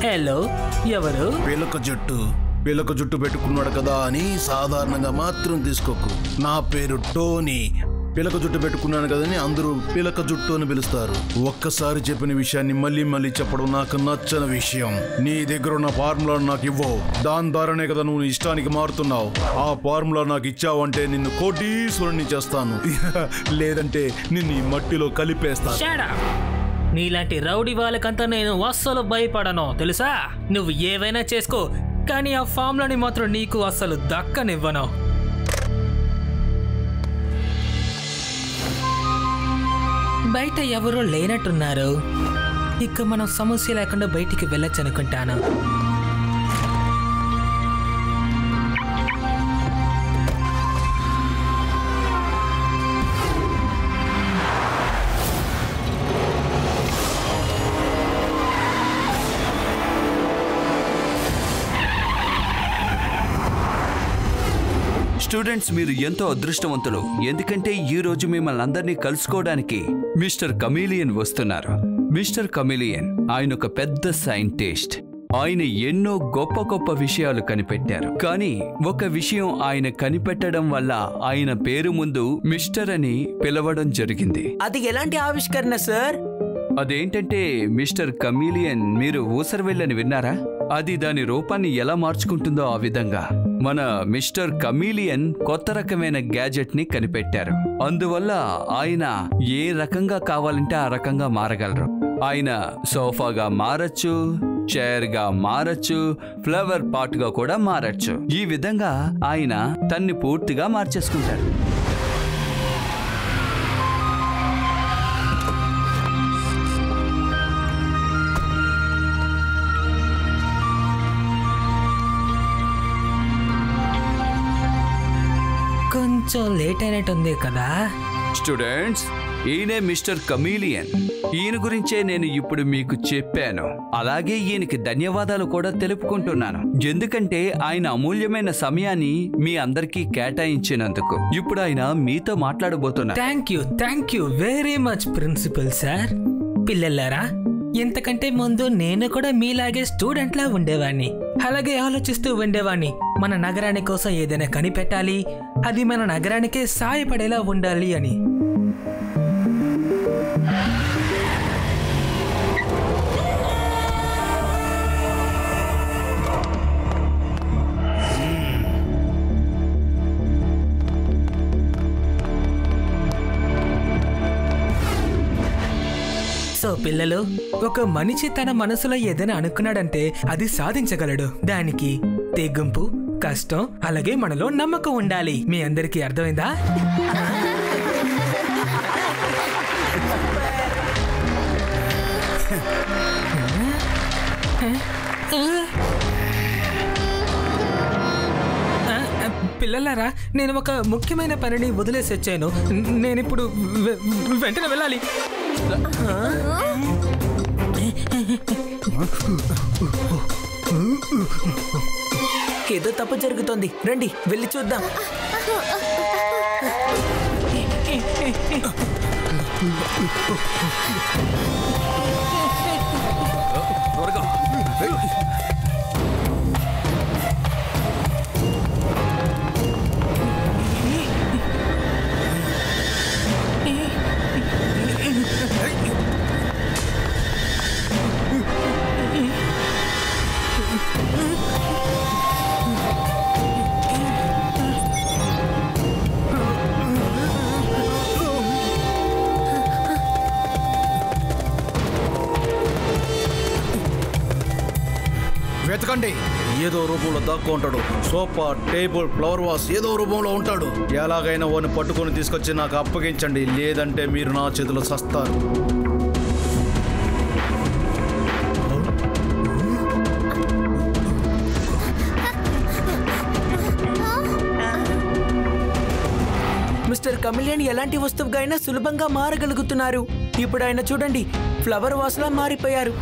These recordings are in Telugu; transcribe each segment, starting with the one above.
హలో, ఎవరు? పిలక జుట్టు పెట్టుకున్నాడు కదా అని సాధారణంగా మాత్రం తీసుకోకు. నా పేరు టోనీ. పిలక జుట్టు పెట్టుకున్నాను కదని అందరూ పిలక జుట్టు అని పిలుస్తారు. ఒక్కసారి చెప్పిన విషయాన్ని మళ్ళీ మళ్ళీ చెప్పడం నాకు నచ్చని విషయం. నీ దగ్గర ఉన్న ఫార్ములా నాకు ఇవ్వు. దాని ద్వారానే కదా నువ్వు ఇష్టానికి మారుతున్నావు. ఆ ఫార్ములా నాకు ఇచ్చావంటే నిన్ను కోటీశ్వరుని చేస్తాను. లేదంటే నిన్ను ఈ మట్టిలో కలిపేస్తాను. నీలాంటి రౌడీ వాళ్ళకంతా నేను అస్సలు భయపడను తెలుసా. నువ్వు ఏవైనా చేసుకో, కానీ ఆ ఫార్ములాని మాత్రం నీకు అస్సలు దక్కనివ్వను. బయట ఎవరో లేనట్టున్నారు. ఇక మనం సమస్య లేకుండా బయటికి వెళ్ళొచ్చు అనుకుంటాను. స్టూడెంట్స్, మీరు ఎంతో అదృష్టవంతులు. ఎందుకంటే ఈ రోజు మిమ్మల్ని అందరినీ కలుసుకోవడానికి మిస్టర్ కమీలియన్ వస్తున్నారు. మిస్టర్ కమీలియన్ ఆయన ఒక పెద్ద సైంటిస్ట్. ఆయన ఎన్నో గొప్ప గొప్ప విషయాలు కనిపెట్టారు. కానీ ఒక విషయం ఆయన కనిపెట్టడం వల్ల ఆయన పేరు ముందు మిస్టర్ అని పిలవడం జరిగింది. అది ఎలాంటి ఆవిష్కరణ సార్? అదేంటంటే మిస్టర్ కమీలియన్, మీరు ఊసరవెళ్ళని విన్నారా? అది దాని రూపాన్ని ఎలా మార్చుకుంటుందో ఆ విధంగా మన మిస్టర్ కమీలియన్ కొత్త రకమైన గ్యాజెట్ ని కనిపెట్టారు. అందువల్ల ఆయన ఏ రకంగా కావాలంటే ఆ రకంగా మారగలరు. ఆయన సోఫాగా మారచ్చు, చైర్ గా మారచ్చు, ఫ్లవర్ పాట్ గా కూడా మారచ్చు. ఈ విధంగా ఆయన తన్ని పూర్తిగా మార్చేసుకుంటారు. కొంచెం లేట్ అయినట్టుంది కదా. స్టూడెంట్స్, ఈయనే మిస్టర్ కమీలియన్. ఈయన గురించే నేను ఇప్పుడు మీకు చెప్పాను. అలాగే ఈయనకి ధన్యవాదాలు కూడా తెలుపుకుంటున్నాను. ఎందుకంటే ఆయన అమూల్యమైన సమయాన్ని మీ అందరికీ కేటాయించినందుకు. ఇప్పుడు ఆయన మీతో మాట్లాడబోతున్నారు. Thank you very much principal sir. పిల్లలారా, ఇంతకంటే ముందు నేను కూడా మీలాగే స్టూడెంట్ లా ఉండేవాణ్ణి. అలాగే ఆలోచిస్తూ ఉండేవాణ్ణి. మన నగరాని కోసం ఏదైనా కనిపెట్టాలి, అది మన నగరానికే సాయపడేలా ఉండాలి అని. సో పిల్లలు, ఒక మనిషి తన మనసులో ఏదైనా అనుకున్నాడంటే అది సాధించగలడు. దానికి తెగింపు, కష్టం, అలాగే మనలో నమ్మకం ఉండాలి. మీ అందరికీ అర్థమైందా? పిల్లలారా, నేను ఒక ముఖ్యమైన పనిని వదిలేసి వచ్చాను. నేనిప్పుడు వెంటనే వెళ్ళాలి. ఏదో తప్పు జరుగుతోంది. రండి వెళ్ళి చూద్దాం. త్వరగా వెతకండి. ఏదో రూపంలో దాక్కు ఉంటాడు. సోఫా, టేబుల్, ఫ్లవర్ వాస్ ఏదో రూపంలో ఉంటాడు. ఎలాగైనా వాడిని పట్టుకొని తీసుకొచ్చి నాకు అప్పగించండి, లేదంటే మీరు నా చేతిలో సస్తారు. మిస్టర్ కమిలియన్ ఎలాంటి వస్తువుగా అయినా సులభంగా మారగలుగుతున్నారు. ఇప్పుడు ఆయన చూడండి, ఫ్లవర్ వాస్లా మారిపోయారు.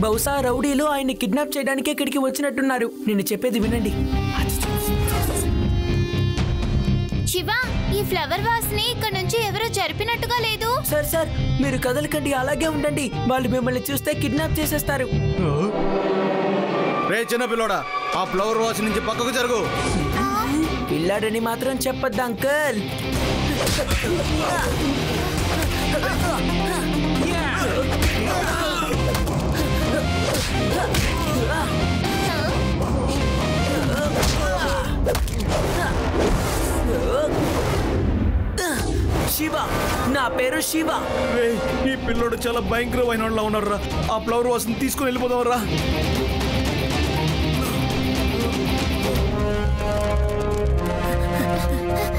బహుశా రౌడీలు ఆయన్ని కిడ్నాప్ చేయడానికి ఇక్కడికి వచ్చినట్టున్నారు. నేను చెప్పేది వినండి. శివ, ఈ ఫ్లవర్ వాస్ ని ఇక్కడ నుంచి ఎవరో జరిపినట్టుగా లేదు. సార్ సార్ మీరు కదలకండి, అలాగే ఉండండి. వాళ్ళు మిమ్మల్ని చూస్తే కిడ్నాప్ చేసేస్తారు. రే చిన్న పిల్లోడా, ఆ ఫ్లవర్ వాచ్ నుంచి పక్కకు జరుగు. పిల్లాడని మాత్రం చెప్పొద్దు అంకుల్. శివ, నా పేరు శివ. రే ఈ పిల్లోడు చాలా భయంకరమైన వాళ్ళ ఉన్నారా. ఆ ఫ్లవర్ వాచ్ ని తీసుకుని వెళ్ళిపోదాంరా.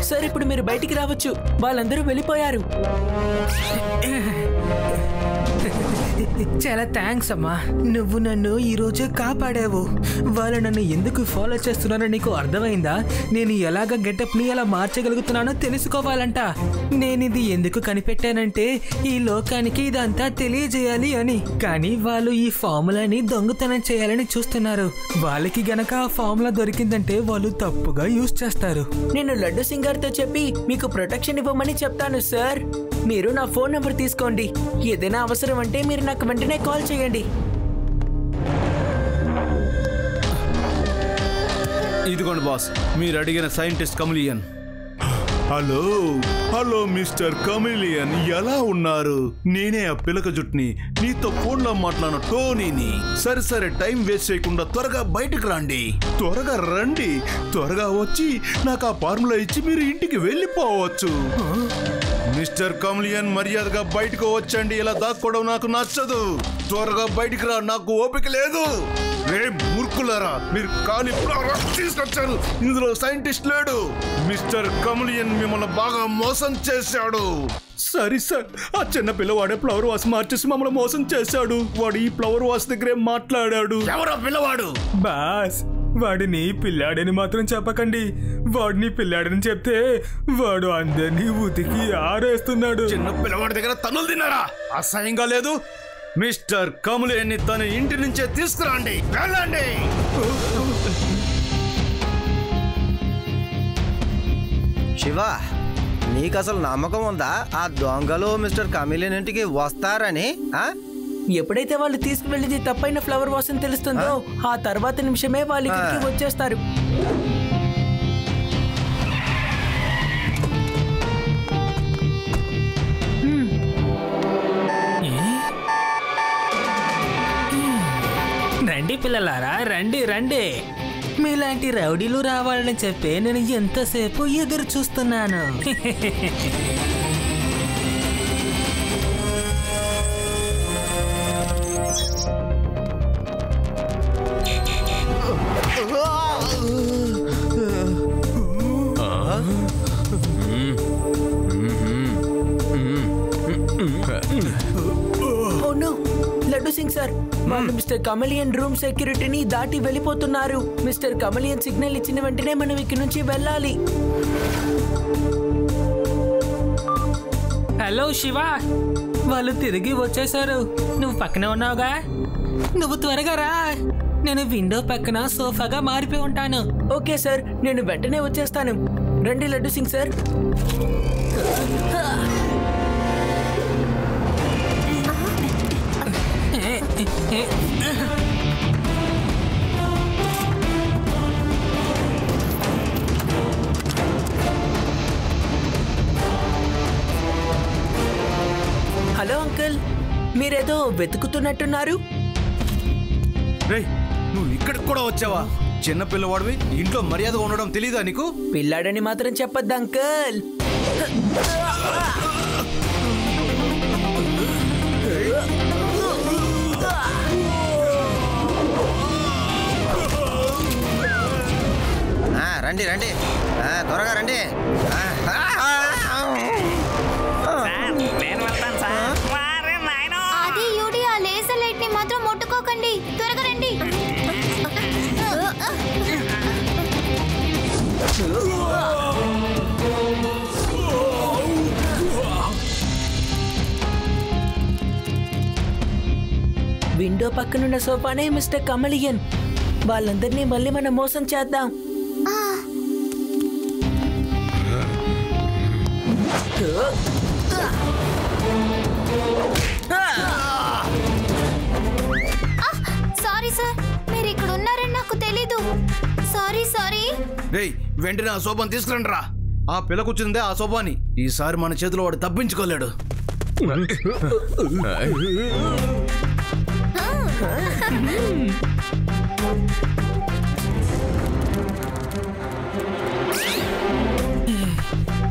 సార్ ఇప్పుడు మీరు బయటికి రావచ్చు, వాళ్ళందరూ వెళ్ళిపోయారు. చాలా థ్యాంక్స్ అమ్మా, నువ్వు నన్ను ఈ రోజు కాపాడావు. వాళ్ళు నన్ను ఎందుకు ఫాలో చేస్తున్నారో నీకు అర్థమైందా? నేను ఎలాగ గెటప్ ని ఎలా మార్చగలుగుతున్నానో తెలుసుకోవాలంట. నేను ఇది ఎందుకు కనిపెట్టానంటే ఈ లోకానికి ఇదంతా తెలియజేయాలి అని. కానీ వాళ్ళు ఈ ఫార్ములాని దొంగతనం చేయాలని చూస్తున్నారు. వాళ్ళకి గనక ఆ ఫార్ములా దొరికిందంటే వాళ్ళు తప్పుగా యూజ్ చేస్తారు. నేను లడ్డు సింగర్ తో చెప్పి మీకు ప్రొటెక్షన్ ఇవ్వమని చెప్తాను సార్. మీరు నా ఫోన్ నంబర్ తీసుకోండి. ఏదైనా అవసరం అంటే మీరు నాకు వెంటనే కాల్ చేయండి. ఇదిగోండి బాస్, మీరు అడిగిన scientist chameleon. Hello hello mister chameleon, ఎలా ఉన్నారు? నేనే ఆ పిలక జుట్టుని, నీతో ఫోన్లో మాట్లాడిన టోనీని. సరే సరే, టైం వేస్ట్ చేయకుండా త్వరగా బయటకు రండి. త్వరగా రండి, త్వరగా వచ్చి నాకు ఆ ఫార్ములా ఇచ్చి మీరు ఇంటికి వెళ్ళిపోవచ్చు. మిస్టర్ కమిలియన్, మర్యాదగా బయటకు వచ్చండి. ఇలా దాక్కోవడం నాకు నచ్చదు. త్వరగా బయటికి రా, నాకు ఓపిక లేదు. రే మూర్ఖులారా, మీరు కాని తీసుకొచ్చారు. ఇందులో సైంటిస్ట్ లేడు. మిస్టర్ కమిలియన్ మిమ్మల్ని బాగా మోసం చేశాడు. సరే సార్, ఆ చిన్న పిల్లవాడే ఫ్లవర్ వాస్ మార్చేసి మమ్మల్ని మోసం చేశాడు. వాడు ఈ ఫ్లవర్ వాస్ దగ్గరే మాట్లాడాడు. ఎవరా పిల్లవాడు? బాస్, వాడిని పిల్లాడని మాత్రం చెప్పకండి. వాడిని పిల్లాడని చెప్తే వాడు అందరినీ ఉతికి ఆరేస్తున్నాడు. చిన్న పిల్లవాడి దగ్గర తన్నులు తిన్నారా? అసహ్యంగా లేదు. మిస్టర్ కమిలియన్ ని తన ఇంటి నుంచే తీసుకురండి. వెళ్ళండి. శివ, నీకు అసలు నమ్మకం ఉందా ఆ దొంగలు మిస్టర్ కమిలియన్ ఇంటికి వస్తారని? ఎప్పుడైతే వాళ్ళు తీసుకువెళ్ళింది తప్పైన ఫ్లవర్ వాస్ అని తెలుస్తుందో ఆ తర్వాత నిమిషమే వాళ్ళు ఇక్కడికి వచ్చేస్తారు. రండి పిల్లలారా, రండి రండి. మీలాంటి రౌడీలు రావాలని చెప్పి నేను ఎంతసేపు ఎదురు చూస్తున్నాను. లడ్డు సింగ్ సార్, వాళ్ళు మిస్టర్ కమిలియన్ రూమ్ సెక్యూరిటీని దాటి వెళ్ళిపోతున్నారు. మిస్టర్ కమిలియన్ సిగ్నల్ ఇచ్చిన వెంటనే మనం ఇక్కడి నుంచి వెళ్ళాలి. హలో శివ, వాళ్ళు తిరిగి వచ్చేసారు. నువ్వు పక్కనే ఉన్నావుగా, నువ్వు త్వరగా రా. నేను విండో పక్కన సోఫాగా మారిపోయి ఉంటాను. ఓకే సార్, నేను వెంటనే వచ్చేస్తాను. రండి laddu Singh sir. Hello uncle, మీరేదో వెతుకుతున్నట్టున్నారు. రే, నువ్వు ఇక్కడికి కూడా వచ్చావా? చిన్న పిల్లవాడివి, ఇంట్లో మర్యాదగా ఉండడం తెలీదా నీకు? పిల్లాడని మాత్రం చెప్పొద్దు అంకుల్. రండి రండి, త్వరగా రండి. అది యూడి, ఆ లేజర్ లైట్ ని మాత్రం ముట్టుకోకండి. త్వరగా రండి. విండో పక్కనున్న సోఫానే మిస్టర్ కమిలియన్. వాళ్ళందరినీ మళ్ళీ మనం మోసం చేద్దాం. సారీ సార్, మీరు ఇక్కడ ఉన్నారని నాకు తెలీదు. Sorry sorry. రేయ్, వెంటనే ఆ సోపాని తీసుకురండి రా. ఆ పిల్ల కూర్చుందే ఆ సోపాని. ఈసారి మన చేతిలో వాడు తప్పించుకోలేడు.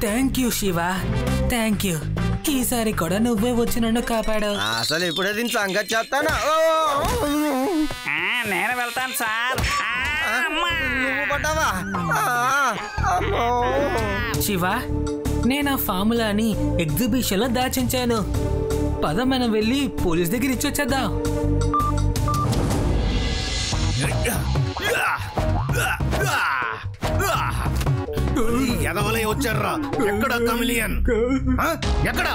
Thank you Shiva, thank you. ఈసారి కూడా నువ్వే వచ్చి నన్ను కాపాడావు. అసలు ఇప్పుడే దీని సంగతి చేస్తానా? నేను వెళ్తాను సార్. నువ్వు పడ్డావా? శివ, నేను ఆ ఫార్ములాని ఎగ్జిబిషన్ లో దాచించాను. పద మనం వెళ్ళి పోలీస్ దగ్గర ఇచ్చొచ్చేద్దాం. ఎదవలే వచ్చారా? ఎక్కడ కమిలియన్? ఎక్కడ?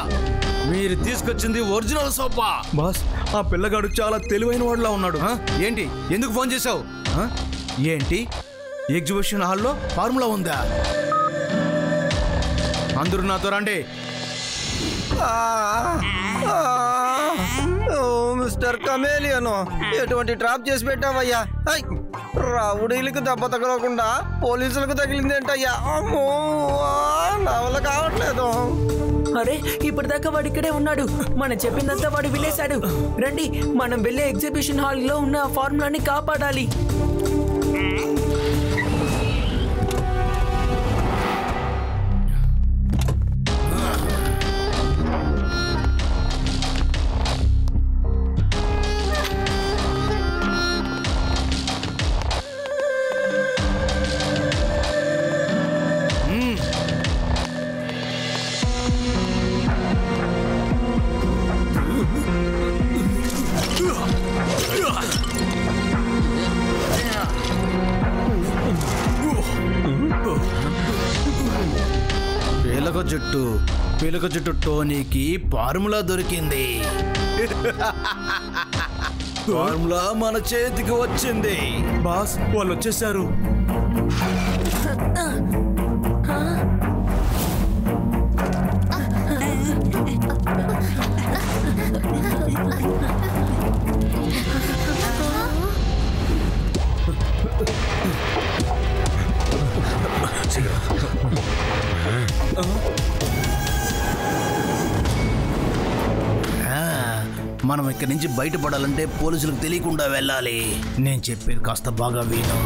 మీరు తీసుకొచ్చింది ఒరిజినల్ సోపా. బాస్, ఆ పిల్లగాడు చాలా తెలివైన వాడిలా ఉన్నాడు. ఏంటి, ఎందుకు ఫోన్ చేసావు? ఏంటి, ఎగ్జిబిషన్ హాల్లో ఫార్ములా ఉందా? అందరూ నాతో రండి. మిస్టర్ కమేలియన్, ఎటువంటి ట్రాప్ చేసి పెట్టావయ్యా? రౌడీలకు దెబ్బ తగలకుండా పోలీసులకు తగిలిందేంటయ్యా? అమ్మో, నా వల్ల కావట్లేదు. అరే, ఇప్పటిదాకా వాడు ఇక్కడే ఉన్నాడు. మనం చెప్పిందంతా వాడు వినేశాడు. రండి, మనం వెళ్ళే ఎగ్జిబిషన్ హాల్లో ఉన్న ఆ ఫార్ములాని కాపాడాలి. పిలక జుట్టు టోనీకి ఫార్ములా దొరికింది. ఫార్ములా మన చేతికి వచ్చింది. బాస్, వాళ్ళు వచ్చేసారు. మనం ఇక్కడి నుంచి బయటపడాలంటే పోలీసులకు తెలియకుండా వెళ్ళాలి. నేను చెప్పేది కాస్త బాగా విను.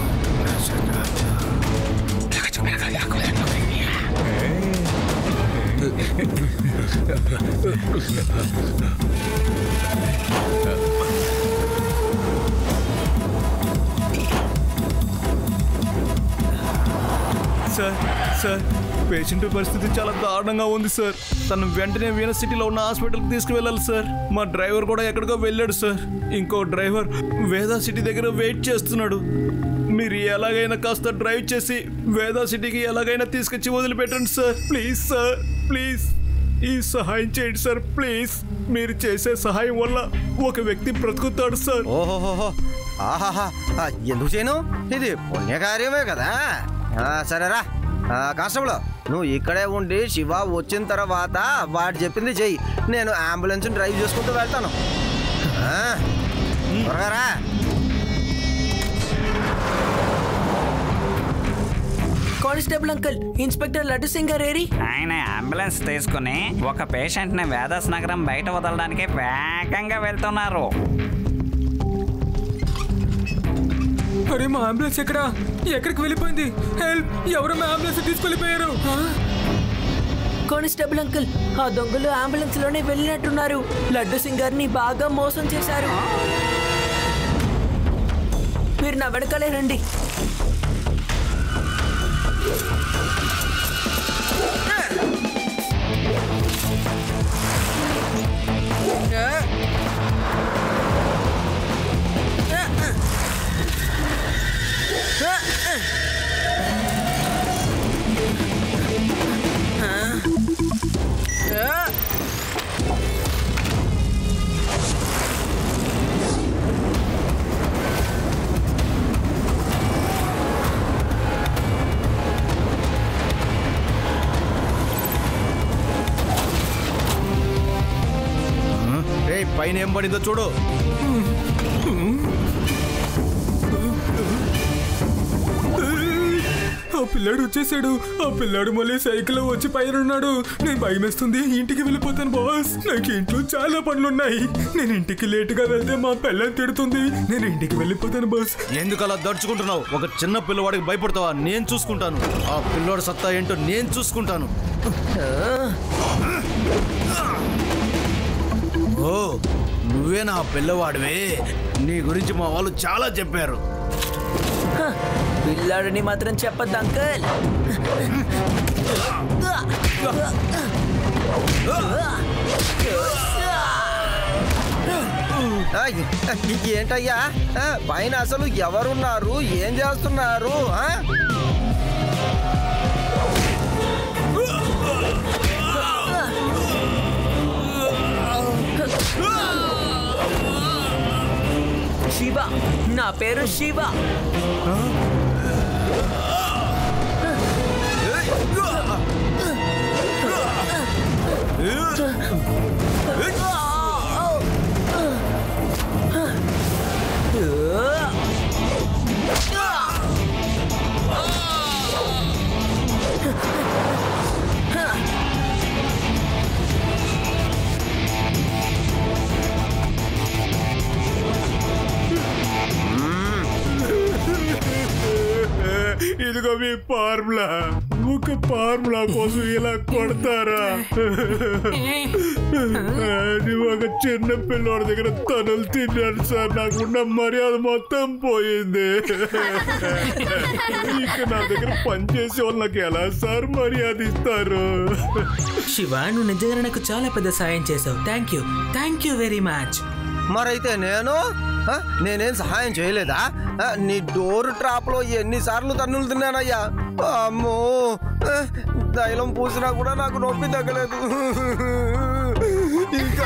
సార్, పేషెంట్ పరిస్థితి చాలా దారుణంగా ఉంది సార్. తను వెంటనే వీనస్ సిటీలో ఉన్న హాస్పిటల్కి తీసుకువెళ్ళాలి సార్. మా డ్రైవర్ కూడా ఎక్కడికో వెళ్ళాడు సార్. ఇంకో డ్రైవర్ వేదా సిటీ దగ్గర వెయిట్ చేస్తున్నాడు. మీరు ఎలాగైనా కాస్త డ్రైవ్ చేసి వేదా సిటీకి ఎలాగైనా తీసుకొచ్చి వదిలిపెట్టండి సార్. ప్లీజ్ సార్, ప్లీజ్ ఈ సహాయం చేయండి సార్, ప్లీజ్. మీరు చేసే సహాయం వల్ల ఒక వ్యక్తి బ్రతుకుతాడు సార్. ఓహోహో, ఆహాహా, ఎందుకు చేయను? ఇది పుణ్యకార్యమే కదా. సరేరా కానిస్టేబుల్, నువ్వు ఇక్కడే ఉండి శివ వచ్చిన తర్వాత వాడు చెప్పింది చెయ్యి. నేను అంబులెన్స్ డ్రైవ్ చేసుకుంటూ వెళ్తాను. త్వరగా రా. Constable uncle, inspector laddu Singh గారు ఏరి? ఆయన అంబులెన్స్ తీసుకుని ఒక పేషెంట్ ని వేదాస్ నగరం బయట వదలడానికి వేగంగా వెళ్తున్నారు. అరే, మా అంబులెన్స్ ఎక్కడికి వెళ్ళిపోయింది? హెల్ప్! ఎవరు మా అంబులెన్స్ తీసుకెళ్ళిపోయారు? కానిస్టేబుల్ అంకుల్, ఆ దొంగలు అంబులెన్స్ లోనే వెళ్ళినట్టున్నారు. లడ్డు సింగ్ గారిని బాగా మోసం చేశారు. మీరు నా వెనకాలే రండి. పైన ఏం పడిందో చూడు. ఆ పిల్లాడు వచ్చేసాడు. ఆ పిల్లాడు మళ్ళీ సైకిల్ వచ్చి పైన ఉన్నాడు. నేను భయమేస్తుంది, ఇంటికి వెళ్ళిపోతాను బాస్. నాకు ఇంట్లో చాలా పనులున్నాయి. నేను ఇంటికి లేటుగా వెళ్తే మా పిల్లని తిడుతుంది. నేను ఇంటికి వెళ్ళిపోతాను బాస్. ఎందుకు అలా దడుచుకుంటున్నావు? ఒక చిన్న పిల్లవాడికి భయపడతావా? నేను చూసుకుంటాను. ఆ పిల్లోడి సత్తా ఏంటో నేను చూసుకుంటాను. ఓ, నువ్వే నా పిల్లవాడివే. నీ గురించి మా వాళ్ళు చాలా చెప్పారు. పిల్లాడిని మాత్రం చెప్పద్దు అంకుల్. ఏంటయ్యా పైన అసలు ఎవరున్నారు? ఏం చేస్తున్నారు? శివ, నా పేరు శివ. ఇదిగో మీ ఫార్ములా. ఒక ఫార్ములా కోసం ఇలా కొడతారా? అది ఒక చిన్న పిల్లోడి దగ్గర తనులు తిన్నాను సార్. నాకున్న మర్యాద మొత్తం పోయింది. ఇక నా దగ్గర పనిచేసే వాళ్ళు నాకు ఎలా సార్ మర్యాద ఇస్తారు? శివ, నువ్వు నిజంగా నాకు చాలా పెద్ద సాయం చేసావు. Thank you very much. మరైతే నేనేం సహాయం చేయలేదా? నీ డోర్ ట్రాప్ లో ఎన్నిసార్లు తన్నులు తిన్నానయ్యా. అమ్మో, తైలం పూసినా కూడా నాకు నొప్పి తగ్గలేదు. ఇంకా